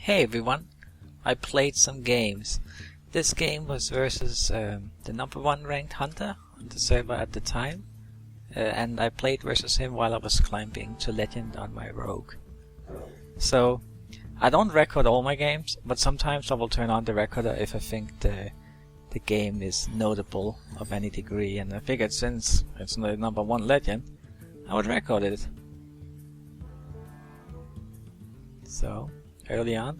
Hey everyone, I played some games. This game was versus the #1 ranked hunter on the server at the time, and I played versus him while I was climbing to legend on my rogue. So I don't record all my games, but sometimes I will turn on the recorder if I think the game is notable of any degree, and I figured since it's the #1 legend, I would record it. So early on,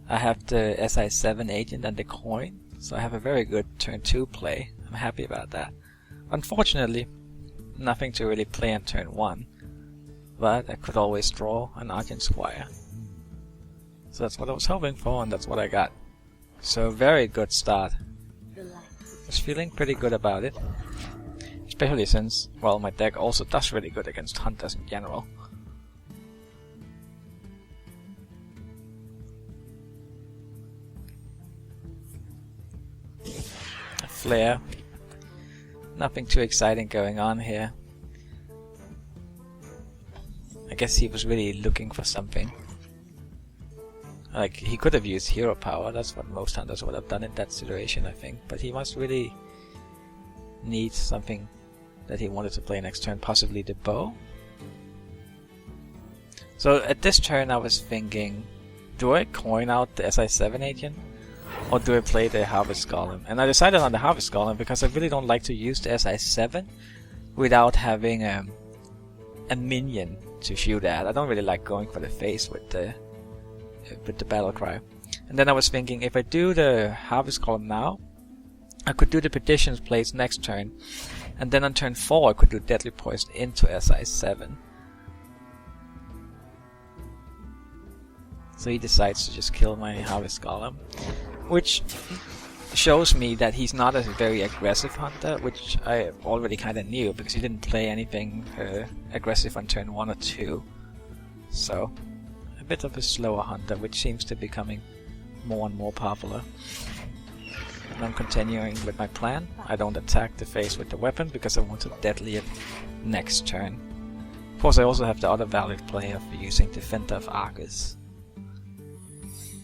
I have the SI7 agent and the coin, so I have a very good turn 2 play. I'm happy about that. Unfortunately, nothing to really play on turn 1, but I could always draw an Argent Squire. So that's what I was hoping for, and that's what I got. So very good start. I was feeling pretty good about it, especially since, well, my deck also does really good against hunters in general. Flare. Nothing too exciting going on here. I guess he was really looking for something. Like, he could have used hero power, that's what most hunters would have done in that situation, I think. But he must really need something that he wanted to play next turn, possibly the bow. So at this turn I was thinking, do I coin out the SI7 agent? Or do I play the Harvest Golem? And I decided on the Harvest Golem because I really don't like to use the SI7 without having a minion to shoot at. I don't really like going for the face with the battle cry. And then I was thinking, if I do the Harvest Golem now, I could do the Petitions plays next turn, and then on turn 4 I could do Deadly Poison into SI7. So he decides to just kill my Harvest Golem, which shows me that he's not a very aggressive hunter, which I already kind of knew because he didn't play anything aggressive on turn 1 or 2. So a bit of a slower hunter, which seems to be becoming more and more popular. And I'm continuing with my plan. I don't attack the face with the weapon because I want to deadly it next turn. Of course, I also have the other valid play of using Defender of Argus.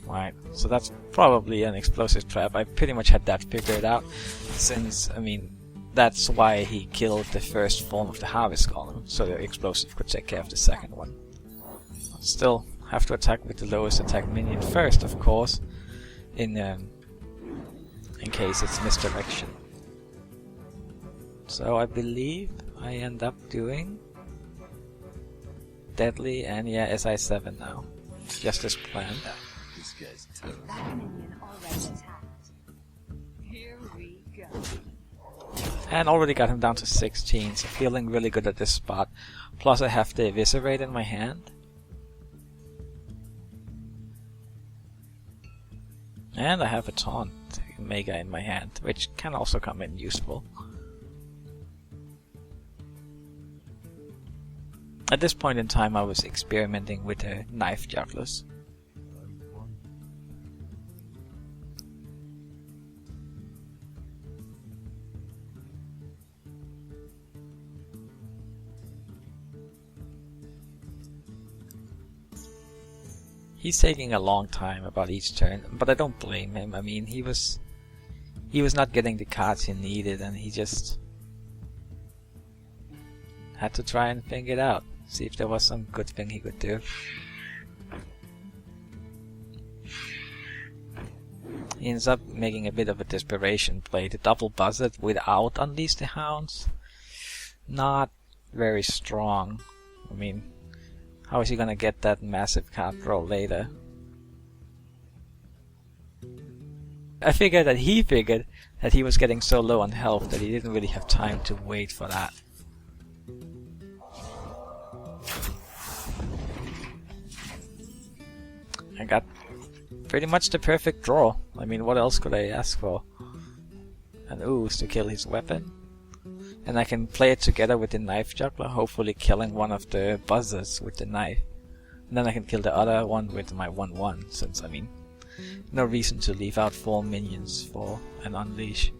Right, so that's probably an explosive trap. I pretty much had that figured out, since, I mean, that's why he killed the first form of the Harvest Golem, so the explosive could take care of the second one. Still have to attack with the lowest attack minion first, of course, in case it's misdirection. So I believe I end up doing Deadly and yeah, SI7 now, just as planned. That minion already attacked. Here we go. And already got him down to 16, so feeling really good at this spot. Plus I have the Eviscerate in my hand. And I have a Taunt Mega in my hand, which can also come in useful. At this point in time I was experimenting with the Knife Jugglers. He's taking a long time about each turn, but I don't blame him. I mean, he was not getting the cards he needed, and he just had to try and think it out, see if there was some good thing he could do. He ends up making a bit of a desperation play, the double buzzard without Unleash the Hounds. Not very strong. I mean, how is he gonna get that massive card draw later? I figured that he figured that he was getting so low on health that he didn't really have time to wait for that. I got pretty much the perfect draw. I mean, what else could I ask for? An ooze to kill his weapon. And I can play it together with the Knife Juggler, hopefully killing one of the buzzers with the knife. And then I can kill the other one with my 1/1, since, I mean, no reason to leave out 4 minions for an Unleash.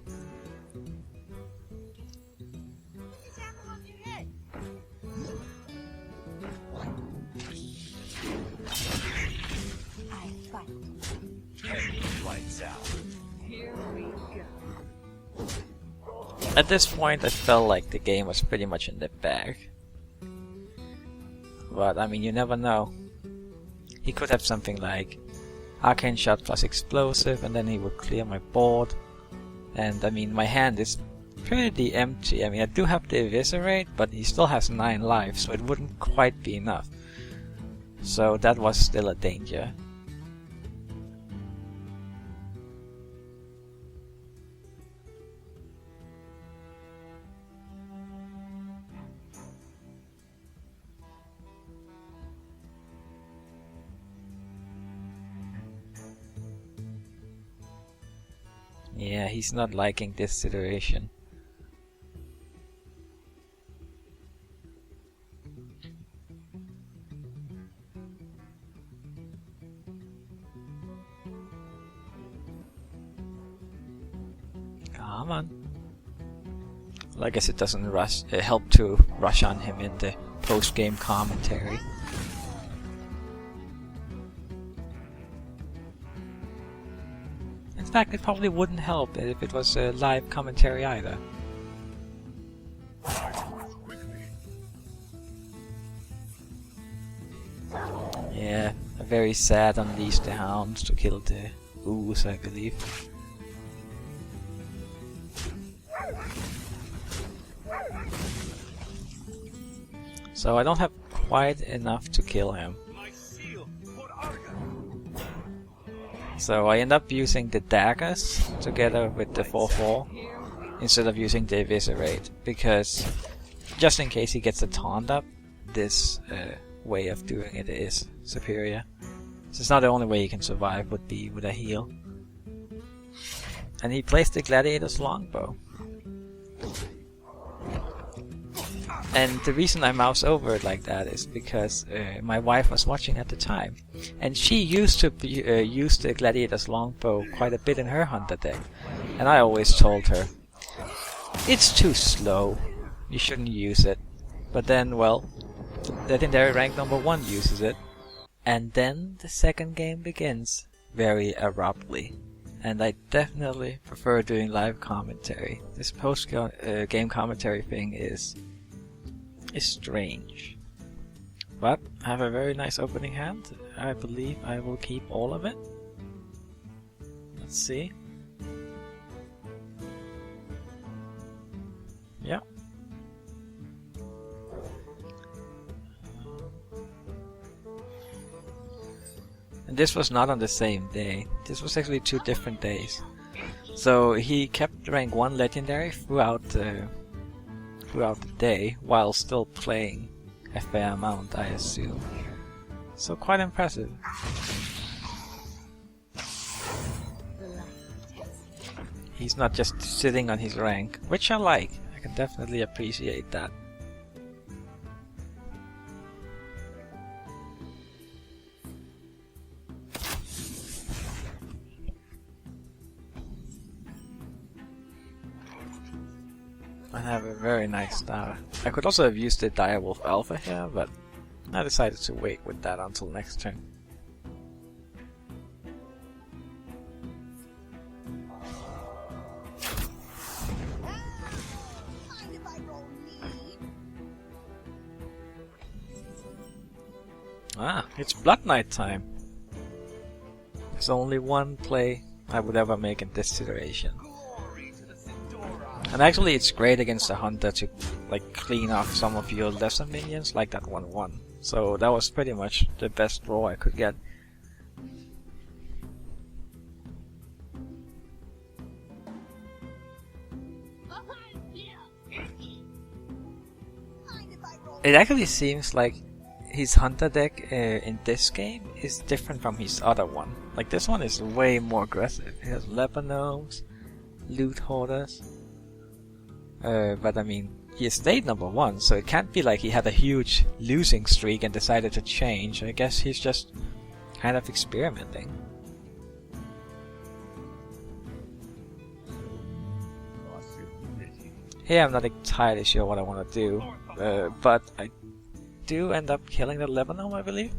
Lights out. Here we go. At this point, I felt like the game was pretty much in the bag. But I mean, you never know. He could have something like Arcane Shot plus Explosive, and then he would clear my board. And I mean, my hand is pretty empty. I mean, I do have the Eviscerate, but he still has 9 lives, so it wouldn't quite be enough. So that was still a danger. Yeah, he's not liking this situation. Come on. Well, I guess it doesn't help to rush on him in the post-game commentary. In fact, it probably wouldn't help if it was a live commentary either. Yeah, very sad Unleash the Hounds to kill the Ooze, I believe. So I don't have quite enough to kill him. So I end up using the daggers together with the 4/4 instead of using the Eviscerate, because just in case he gets a taunt up, this way of doing it is superior. So it's not the only way he can survive would be with a heal. And he plays the Gladiator's Longbow. And the reason I mouse over it like that is because my wife was watching at the time, and she used to use the Gladiator's Longbow quite a bit in her Hunter deck, and I always told her, it's too slow, you shouldn't use it. But then, well, Legendary rank number 1 uses it, and then the second game begins very abruptly. And I definitely prefer doing live commentary. This post-game commentary thing is strange. But I have a very nice opening hand. I believe I will keep all of it. Let's see. Yeah. And this was not on the same day. This was actually 2 different days. So he kept rank 1 legendary throughout the day, while still playing a fair amount, I assume. So quite impressive. He's not just sitting on his rank, which I like. I can definitely appreciate that. I have a very nice star. I could also have used the Direwolf Alpha here, but I decided to wait with that until next turn. Ah, it's Blood Knight time. There's only one play I would ever make in this situation. And actually it's great against a hunter to like clean off some of your lesser minions like that 1/1. So that was pretty much the best draw I could get. It actually seems like his hunter deck in this game is different from his other one. Like this one is way more aggressive. He has leper gnomes, loot hoarders. But I mean, he stayed number 1, so it can't be like he had a huge losing streak and decided to change. I guess he's just kind of experimenting. Here I'm not entirely sure what I want to do, but I do end up killing the leper gnome, I believe.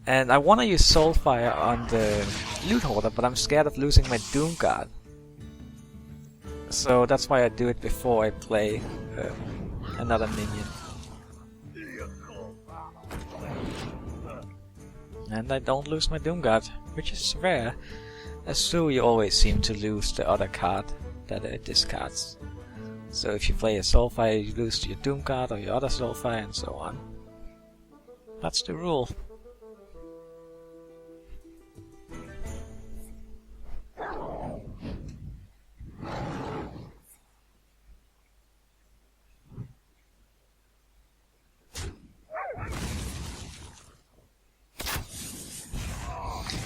And I want to use Soulfire on the Loot Hoarder, but I'm scared of losing my Doom Guard. So that's why I do it before I play another minion. And I don't lose my Doom Guard, which is rare. As Sue, you always seem to lose the other card that it discards. So if you play a Soulfire, you lose your Doom Guard or your other Soulfire and so on. That's the rule.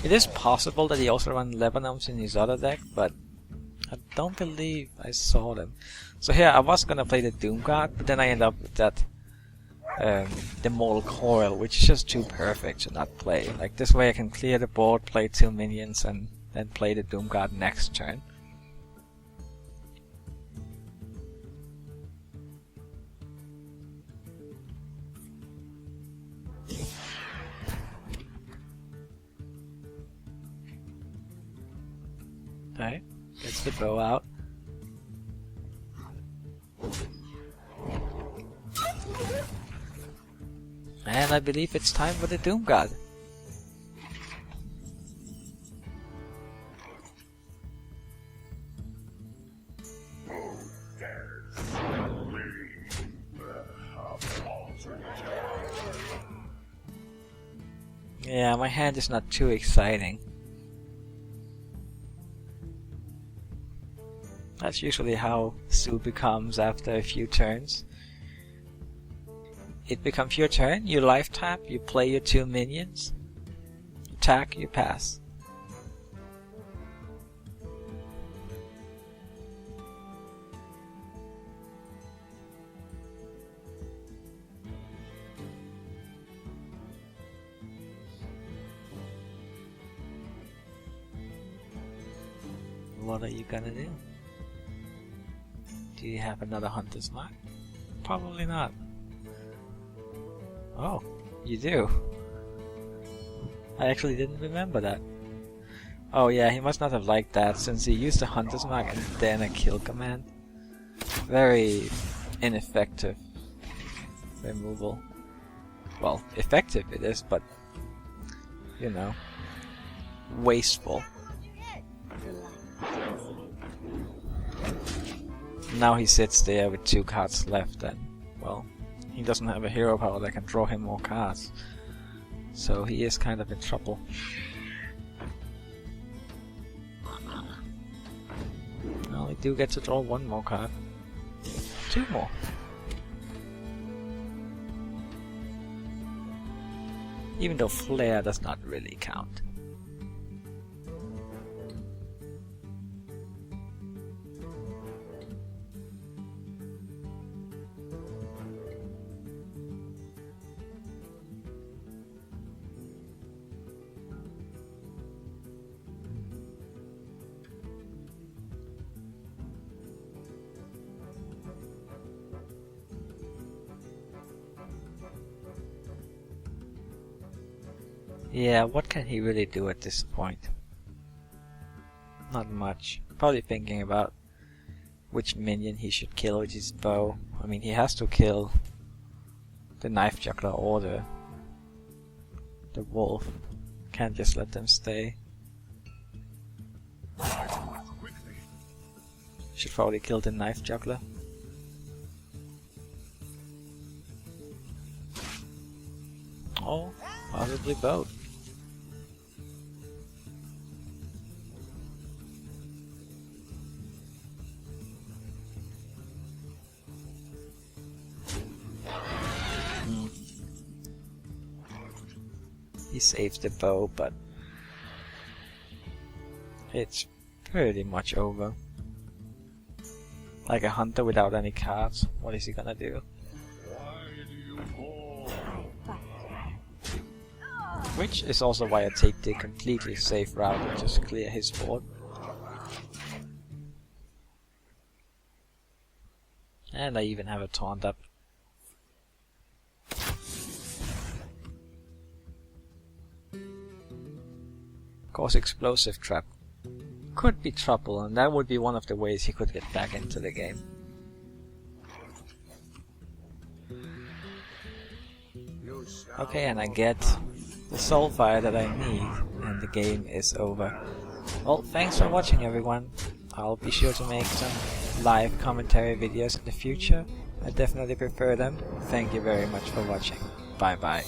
It is possible that he also ran Lebanons in his other deck, but I don't believe I saw them. So here I was gonna play the Doom Guard, but then I end up with that the Mortal Coil, which is just too perfect to not play. Like this way I can clear the board, play 2 minions, and then play the Doom Guard next turn. Okay, gets the bow out. And I believe it's time for the Doom Guard. Yeah, my hand is not too exciting. That's usually how Sue becomes after a few turns. It becomes your turn, you life tap, you play your 2 minions, attack, you pass. What are you gonna do? Do you have another Hunter's Mark? Probably not. Oh, you do. I actually didn't remember that. Oh yeah, he must not have liked that since he used the Hunter's Mark and then a kill command. Very ineffective removal. Well, effective it is, but you know, wasteful. Now he sits there with 2 cards left and, well, he doesn't have a hero power that can draw him more cards. So he is kind of in trouble. Well, we do get to draw 1 more card. 2 more. Even though Flare does not really count. Yeah, what can he really do at this point? Not much. Probably thinking about which minion he should kill with his bow. I mean, he has to kill the Knife Juggler or the Wolf. Can't just let them stay. Should probably kill the Knife Juggler. Oh, possibly both. He saves the bow, but it's pretty much over. Like a hunter without any cards, what is he gonna do? Which is also why I take the completely safe route and just clear his board. And I even have a taunt up. Cause explosive trap. Could be trouble, and that would be one of the ways he could get back into the game. Okay, and I get the soulfire that I need, and the game is over. Well, thanks for watching, everyone. I'll be sure to make some live commentary videos in the future. I definitely prefer them. Thank you very much for watching. Bye bye.